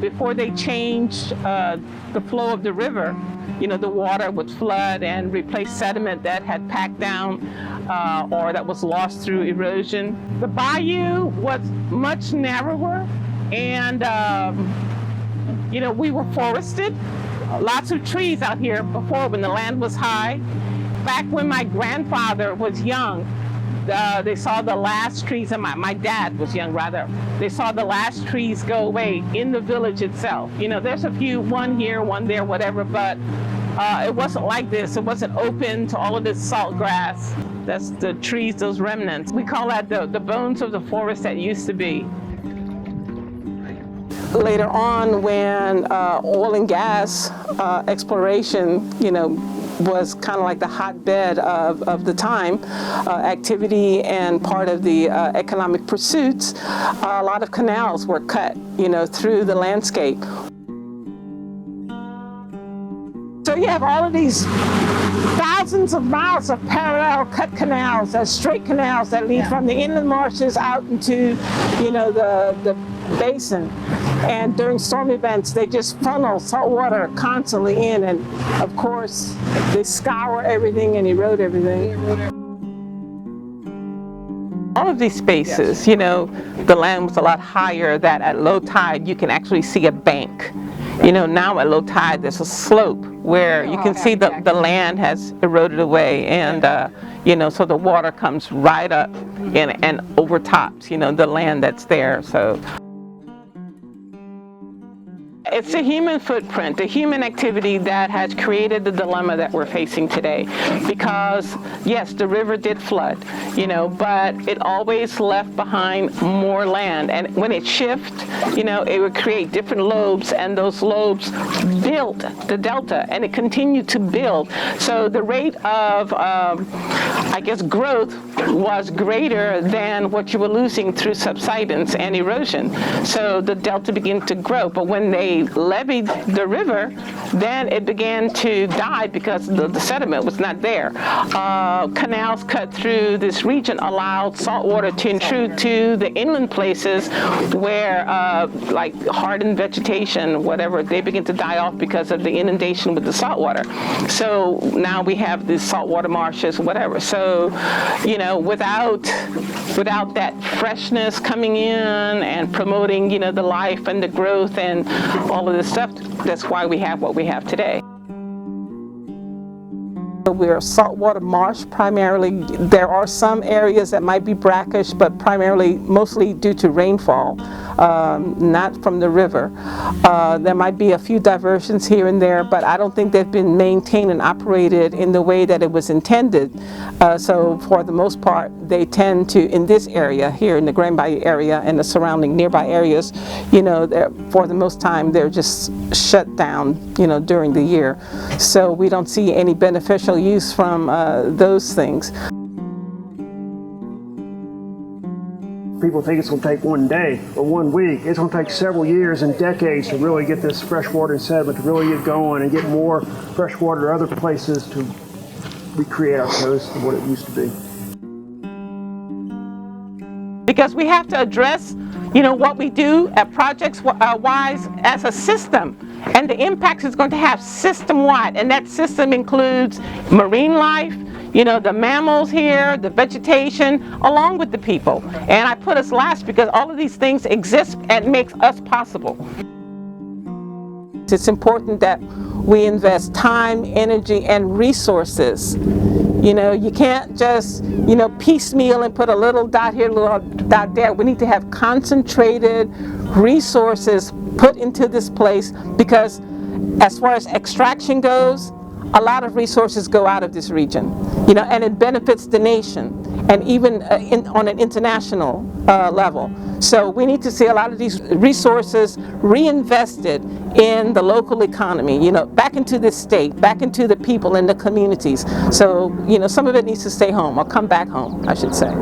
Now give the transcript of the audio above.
before they changed the flow of the river, the water would flood and replace sediment that had packed down or that was lost through erosion. The bayou was much narrower, and we were forested. Lots of trees out here before when the land was high. Back when my grandfather was young, they saw the last trees, and my dad was young rather, they saw the last trees go away in the village itself. There's a few, one here, one there, whatever, but it wasn't like this. It wasn't open to all of this salt grass. That's the trees, those remnants. We call that the bones of the forest that used to be. Later on, when oil and gas exploration, was kind of like the hotbed of the time, activity and part of the economic pursuits, a lot of canals were cut, through the landscape. So you have all of these thousands of miles of parallel cut canals, straight canals that lead from the inland marshes out into, the basin. And during storm events, they just funnel salt water constantly in, and of course, they scour everything and erode everything. All of these spaces, the land was a lot higher, that at low tide you can actually see a bank. Now at low tide there's a slope where you can see the land has eroded away, and so the water comes right up and overtops, the land that's there. So it's the human footprint, the human activity that has created the dilemma that we're facing today. Because yes, the river did flood, but it always left behind more land. And when it shifted, it would create different lobes, and those lobes built the delta, and it continued to build. So the rate of, growth was greater than what you were losing through subsidence and erosion. So the delta began to grow. But when they levied the river, then it began to die because the sediment was not there. Canals cut through this region allowed salt water to intrude to the inland places where, like hardened vegetation, whatever, they begin to die off because of the inundation with the salt water. So now we have these saltwater marshes, whatever. So, without that freshness coming in and promoting, the life and the growth and all of this stuff, that's why we have what we have today. We're a saltwater marsh primarily. There are some areas that might be brackish, but mostly due to rainfall, not from the river. There might be a few diversions here and there, but I don't think they've been maintained and operated in the way that it was intended. So for the most part, they tend to, in this area here in the Grand Bayou area and the surrounding nearby areas, for the most time they're just shut down, during the year. So we don't see any beneficial use from those things. People think it's going to take one day or 1 week. It's going to take several years and decades to really get this freshwater and sediment to really get going and get more freshwater to other places to recreate our coast to what it used to be. Because we have to address, what we do at projects wise as a system, and the impacts it's going to have system-wide, and that system includes marine life, the mammals here, the vegetation, along with the people. And I put us last because all of these things exist and makes us possible. It's important that we invest time, energy, and resources. You can't just, piecemeal and put a little dot here, a little dot there. We need to have concentrated resources put into this place, because as far as extraction goes, a lot of resources go out of this region, and it benefits the nation, and even on an international level. So we need to see a lot of these resources reinvested in the local economy, back into this state, back into the people and the communities. So, some of it needs to stay home, or come back home, I should say.